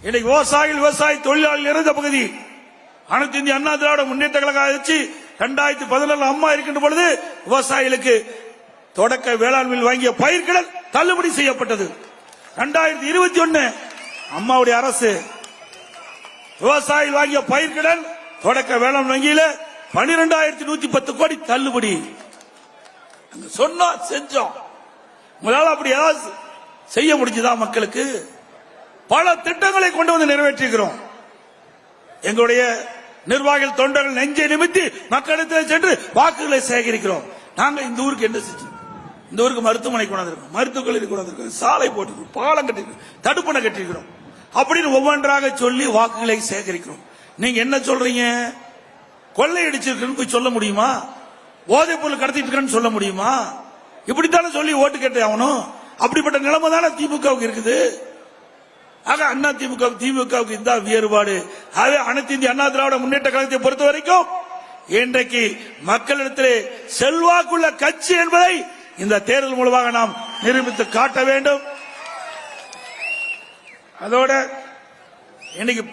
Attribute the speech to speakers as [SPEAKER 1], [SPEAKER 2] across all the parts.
[SPEAKER 1] இன்னைக்கு விவசாய தொழிலாளர்கள் இருந்த பகுதி அனைத்து இந்திய அண்ணா திராவிட முன்னேற்ற கழகம் ஆட்சி 2014 அம்மா இருக்கின்ற பொழுது விவசாயிகளுக்கு தொடக்க வேளாண்மையில் வாங்கிய பயிர்கடன் தள்ளுபடி செய்யப்பட்டது. 2021 அம்மாவுடைய அரசு விவசாயிகள் வாங்கிய பயிர்கடன் தொடக்க வேளாண் வங்கியில 12,110 கோடி தள்ளுபடி. சொன்னோம், செஞ்சோம். உங்களால் அப்படி ஏதாவது செய்ய முடிஞ்சுதா? மக்களுக்கு பல திட்டங்களை கொண்டு வந்து நிறைவேற்றுகிறோம். எங்களுடைய நிர்வாகிகள் தொண்டர்கள் நெஞ்சை நிமித்தி மக்களிடத்தில் சென்று வாக்குகளை சேகரிக்கிறோம். நாங்கள் இந்த ஊருக்கு என்ன செஞ்சோம்? இந்த ஊருக்கு மருத்துவமனை கொண்டாந்துருக்கோம், மருத்துவக் கல்லூரி கொண்டாந்துருக்கோம், சாலை போட்டிருக்கோம், பாலம் கட்டிருக்கோம், தடுப்பணை கட்டிருக்கிறோம். அப்படின்னு ஒவ்வொன்றாக சொல்லி வாக்குகளை சேகரிக்கிறோம். நீங்க என்ன சொல்றீங்க? கொள்ளையடிச்சிருக்குன்னு போய் சொல்ல முடியுமா? போதைப் பொருள் கடத்திட்டு இருக்கேன்னு சொல்ல முடியுமா? இப்படித்தானே சொல்லி ஓட்டு கேட்டு ஆகணும். அப்படிப்பட்ட நிலைமை தானே திமுகவுக்கு இருக்குது. ஆக அண்ணா திமுகவுக்கு இந்த வேறுபாடு. ஆகவே அனைத்து இந்திய அண்ணா திராவிட முன்னேற்ற கழகத்தை பொறுத்த வரைக்கும் இன்றைக்கு மக்களிடத்திலே செல்வாக்குள்ள கட்சி என்பதை இந்த தேர்தல் மூலமாக நாம் நிரூபித்து காட்ட வேண்டும். அதோட இன்னைக்கு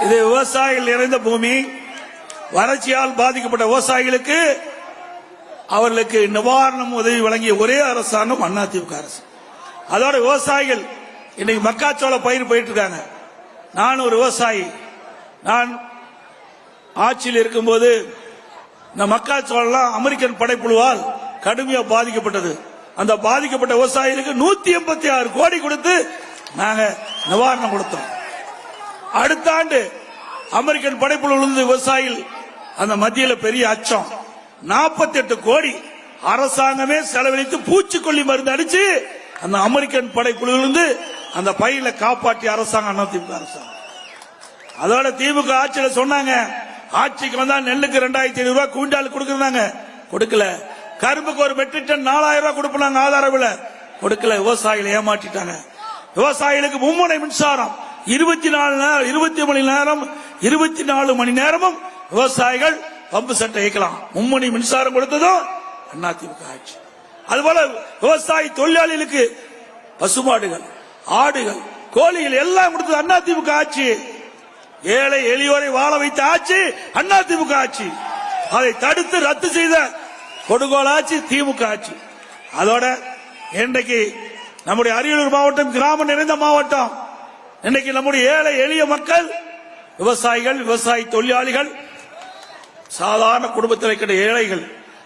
[SPEAKER 1] இது விவசாயிகள் நிறைந்த பூமி. வறட்சியால் பாதிக்கப்பட்ட விவசாயிகளுக்கு அவர்களுக்கு நிவாரணம் உதவி வழங்கிய ஒரே அரசாங்கம் அதிமுக அரசு. அதோட விவசாயிகள் இன்னைக்கு மக்காச்சோள பயிர் போயிட்டு இருக்காங்க. நான் ஒரு விவசாயி. நான் ஆட்சியில் இருக்கும்போது இந்த மக்காச்சோளம் அமெரிக்கன் படைப்புழுவால் கடுமையா பாதிக்கப்பட்டது. அந்த பாதிக்கப்பட்ட விவசாயிகளுக்கு 186 கோடி கொடுத்து நாங்க நிவாரணம் கொடுத்தோம். அடுத்த ஆண்டு அமெரிக்கன் படைப்புழு விழுந்து விவசாயிகள் அந்த மத்தியில பெரிய அச்சம். 48 கோடி அரசாங்கமே செலவழித்து பூச்சிக்கொல்லி மருந்து அடிச்சு அந்த அமெரிக்கன் படைப்புழுவிலிருந்து அந்த பயிரை காப்பாற்றிய அரசாங்கம் அதிமுக அரசாங்கம். அதோட திமுக ஆட்சியில சொன்னாங்க, ஆட்சிக்கு வந்தா நெல்லுக்கு 2,500 ரூபாய் குவிண்டால் கொடுக்கறாங்க, கொடுக்கல. கரும்புக்கு ஒரு மெட்ரிக் டன் 4,000 ரூபாய் கொடுப்பாங்க ஆதார விலை, கொடுக்கல. விவசாயிகளை ஏமாற்றிட்டாங்க. விவசாயிகளுக்கு மும்முனை மின்சாரம் 24 மணி நேரமும் விவசாயிகள் பம்பு செட்டை இயக்கலாம். மும்முனை மின்சாரம் கொடுத்ததும் அதிமுக ஆட்சி. அதுபோல விவசாய தொழிலாளிகளுக்கு பசுமாடுகள், ஆடுகள், கோழிகள் எல்லாம் கொடுத்தது அதிமுக ஆட்சி. ஏழை எளியோரை வாழ வைத்த ஆட்சி அதிமுக ஆட்சி. அதை தடுத்து ரத்து செய்த கொடுங்கோல் ஆட்சி திமுக ஆட்சி. அதோட இன்றைக்கு நம்முடைய அரியலூர் மாவட்டம் கிராமம் நிறைந்த மாவட்டம். இன்னைக்கு நம்முடைய ஏழை எளிய மக்கள், விவசாயிகள், விவசாய தொழிலாளிகள், சாதாரண குடும்பத்தில் இருக்கிற ஏழைகள்,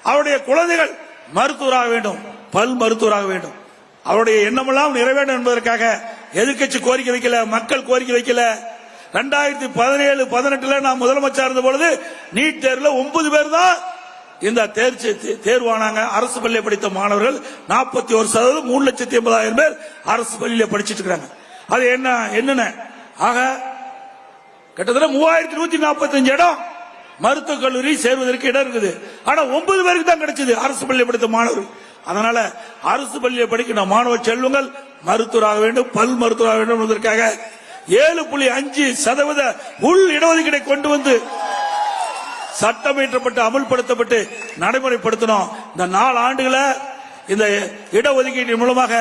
[SPEAKER 1] அவருடைய குழந்தைகள் மருத்துவராக வேண்டும், பல் மருத்துவராக வேண்டும். அவருடைய எண்ணமெல்லாம் நிறைவேண்டும் என்பதற்காக எதிர்க்கட்சி கோரிக்கை வைக்கல, மக்கள் கோரிக்கை வைக்கல. 2017-18 நான் முதலமைச்சர் இருந்த பொழுது நீட் தேர்வில் 9 பேர் தான் இந்த தேர்வானாங்க. அரசு பள்ளியை படித்த மாணவர்கள் 41%, 3,80,000 பேர் அரசு பள்ளியில படிச்சிட்டு இருக்காங்க. அது என்ன ஆக கிட்டத்தட்ட 3,145 இடம் மருத்துவக் கல்லூரி சேர்வதற்கு இடம் இருக்குது. ஆனா 9 பேருக்கு தான் கிடைச்சது அரசு பள்ளியை படித்த மாணவர்கள். அதனால அரசு பள்ளியை படிக்கிற மாணவ செல்வங்கள் மருத்துவராக வேண்டும், பல் மருத்துவராக வேண்டும் என்பதற்காக 7.5% உள் இடஒதுக்கீடை கொண்டு வந்து சட்டம் இயற்றப்பட்டு அமல்படுத்தப்பட்டு நடைமுறைப்படுத்தணும். இந்த 4 ஆண்டுகளை இந்த இடஒதுக்கீட்டின் மூலமாக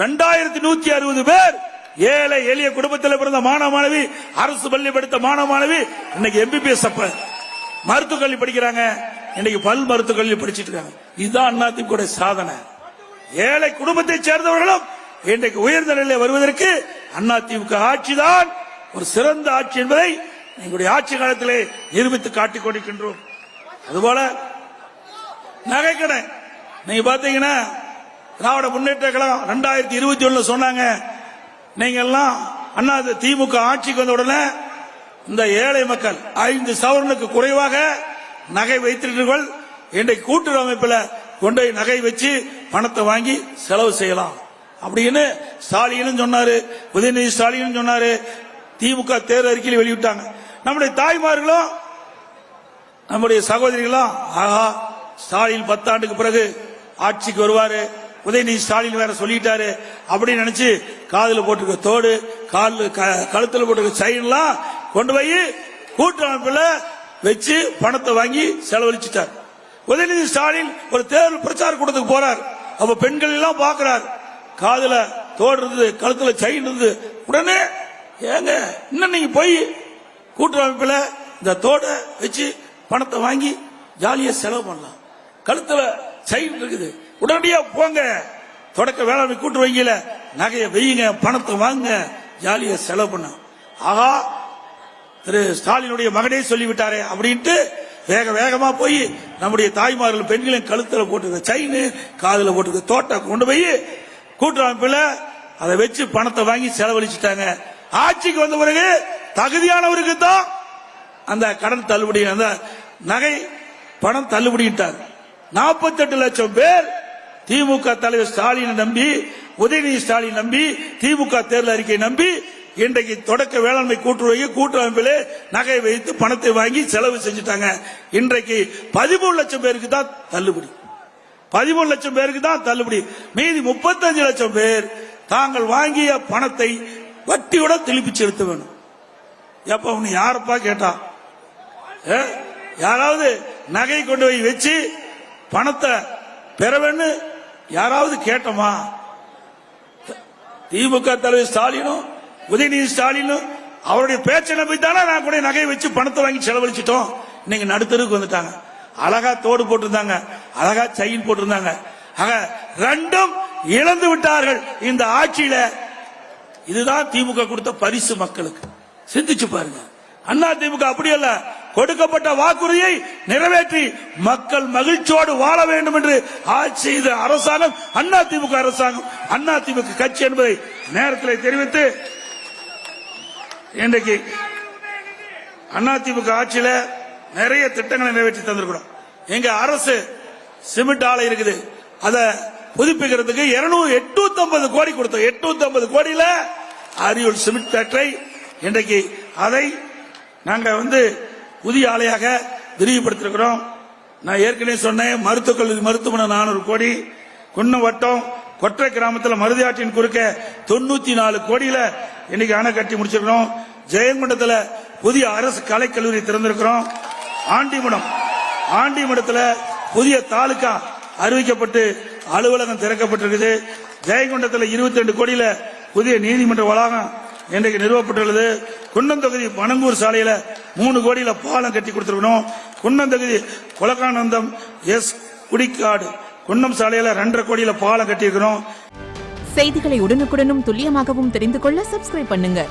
[SPEAKER 1] 2,160 பேர் ஏழை எளிய குடும்பத்தில் பிறந்த மாணவ மாணவி, அரசு பள்ளி படித்த மாணவ மாணவி இன்னைக்கு MBBS மருத்துவக் கல்வி படிக்கிறாங்க. இன்னைக்கு பல் மருத்துவக் கல்வி படிச்சிட்டு இருக்காங்க. இதுதான் அதிமுக சாதனை. ஏழை குடும்பத்தை சேர்ந்தவர்களும் இன்றைக்கு உயர்ந்த நிலையில் வருவதற்கு அதிமுக ஆட்சிதான் ஒரு சிறந்த ஆட்சி என்பதை எங்களுடைய ஆட்சி காலத்திலே நிரூபித்து காட்டிக் கொண்டிருக்கின்றோம். அதுபோல நகைக்கடை நீங்க பாத்தீங்கன்னா திராவிட முன்னேற்ற கழகம் 2021 சொன்னாங்க, நீங்க எல்லாம் அண்ணா திமுக ஆட்சிக்கு வந்த உடனே இந்த ஏழை மக்கள் 5 சவரனுக்கு குறைவாக நகை வைத்திருக்கிறீர்கள், இன்றைக்கு கூட்டுறவு அமைப்பில் கொண்டு நகை வச்சு பணத்தை வாங்கி செலவு செய்யலாம் அப்படின்னு ஸ்டாலினும் சொன்னாரு, உதயநிதி ஸ்டாலினும் சொன்னாரு. திமுக தேர்தல் அறிக்கையில் வெளியிட்டாங்க. நம்முடைய தாய்மார்களும் நம்முடைய சகோதரிகளும் ஆஹா ஸ்டாலின் 10 ஆண்டுக்கு பிறகு ஆட்சிக்கு வருவாரு, உதயநிதி ஸ்டாலின் வேற சொல்லிட்டாரு அப்படின்னு நினைச்சு காதுல போட்டுக்க தோடு, கழுத்துல போட்டுக்க செயின்லாம் கொண்டு போய் கூட்டமைப்புல வச்சு பணத்தை வாங்கி செலவழிச்சிட்டார். உதயநிதி ஸ்டாலின் ஒரு தேர்தல் பிரச்சார கூட்டத்துக்கு போறார். அப்ப பெண்கள் எல்லாம் பாக்குறார், காதுல தோடு இருந்தது, கழுத்துல செயின் இருந்தது. உடனே ஏங்க இன்னும் நீங்க போய் கூட்டமைப்புல இந்த தோட வச்சு பணத்தை வாங்கி ஜாலியா செலவு பண்ணலாம், கழுத்துல செயின் இருக்குது, உடனடியா போங்க தொடக்க வேளாண்மை கூட்டு வங்கியில நகையை வையுங்க, பணத்தை வாங்க, ஜாலியா செலவு பண்ண. ஆகா, திரு ஸ்டாலினுடைய மகனே சொல்லிவிட்டாரே அப்படின்ட்டு வேக வேகமா போய் நம்முடைய தாய்மார்கள் பெண்களின் கழுத்துல போட்டு செயின், காதுல போட்டு தோட்டை கொண்டு போய் கூட்டமைப்புல அதை வச்சு பணத்தை வாங்கி செலவழிச்சுட்டாங்க. ஆட்சிக்கு வந்த பிறகு தகுதியானவருக்கு தான் அந்த கடன் தள்ளுபடி, அந்த நகை பணம் தள்ளுபடிட்டார். 48 லட்சம் பேர் திமுக தலைவர் ஸ்டாலினை நம்பி, உதயநிதி ஸ்டாலின் நம்பி, திமுக தேர்தல் அறிக்கை நம்பி இன்றைக்கு தொடக்க வேளாண்மை கூட்டுறமைப்பிலே நகை வைத்து பணத்தை வாங்கி செலவு செஞ்சுட்டாங்க. இன்றைக்கு 13 லட்சம் பேருக்கு தான் தள்ளுபடி, 13 லட்சம் பேருக்கு தான் தள்ளுபடி. மீதி 35 லட்சம் பேர் தாங்கள் வாங்கிய பணத்தை வட்டியோட திருப்பி செலுத்த வேணும். எப்ப உன்னை யாரப்பா கேட்டா? யாராவது நகை கொண்டு போய் வச்சு பணத்தை பெற வேண்டும் யாராவது கேட்டோமா? திமுக தலைவர் ஸ்டாலினும் உதயநிதி ஸ்டாலினும் அவருடைய பேச்சை நம்பி தானே நான் கூட நகை வச்சு பணத்தை வாங்கி செலவழிச்சிட்டோம். இன்னைக்கு நடுத்தருக்கு வந்துட்டாங்க. அழகா தோடு போட்டிருந்தாங்க, அழகா செயின் போட்டிருந்தாங்க. ஆக ரெண்டும் இழந்து விட்டார்கள் இந்த ஆட்சியில. இதுதான் திமுக கொடுத்த பரிசு மக்களுக்கு. சிந்திச்சு பாருங்க. அண்ணா திமுக அப்படி அல்ல, கொடுக்கப்பட்ட வாக்குறுதியை நிறைவேற்றி மக்கள் மகிழ்ச்சியோடு வாழ வேண்டும் என்று ஆட்சி செய்த அரசாங்கம் அண்ணா திமுக அரசாங்கம், அண்ணா திமுக கட்சி என்பதை நேரத்தில் தெரிவித்து, இன்றைக்கு அண்ணா திமுக ஆட்சியில நிறைய திட்டங்களை நிறைவேற்றி தந்திருக்கிறோம். எங்க அரசு சிமெண்ட் ஆலை இருக்குது, அதை புதுப்பிக்கிறதுக்கு 850 கோடி கொடுத்தோம். 850 கோடியில அரியூர் சிமெண்ட் ஃபேக்டரி இன்றைக்கு அதை நாங்க புதிய ஆலையாக விரிவுபடுத்திருக்கிறோம். நான் ஏற்கனவே சொன்னேன், மருத்துவக் கல்லூரி மருத்துவமனை 400 கோடி, குன்னம் வட்டம் கொற்றை கிராமத்தில் மருதியாற்றின் குறுக்க 94 கோடியில இன்னைக்கு அணை கட்டி முடிச்சிருக்கிறோம். ஜெயங்கொண்டத்தில் புதிய அரசு கலைக்கல்லூரி திறந்திருக்கிறோம். ஆண்டிமடத்தில் புதிய தாலுகா அறிவிக்கப்பட்டு அலுவலகம் திறக்கப்பட்டிருக்குது. ஜெயங்கொண்டத்தில் 22 கோடியில புதிய நீதிமன்ற வளாகம் இன்றைக்கு நிறுவப்பட்டுள்ளது. குன்னம் தொகுதி பனங்கூர் சாலையில 3 கோடியில பாலம் கட்டி கொடுத்திருக்கணும். குன்னம் தொகுதி கொலகானந்தம் எஸ் குடிக்காடு குன்னம் சாலையில 2.5 கோடியில பாலம் கட்டியிருக்கிறோம்.
[SPEAKER 2] செய்திகளை உடனுக்குடனும் துல்லியமாகவும் தெரிந்து கொள்ள சப்ஸ்கிரைப் பண்ணுங்க.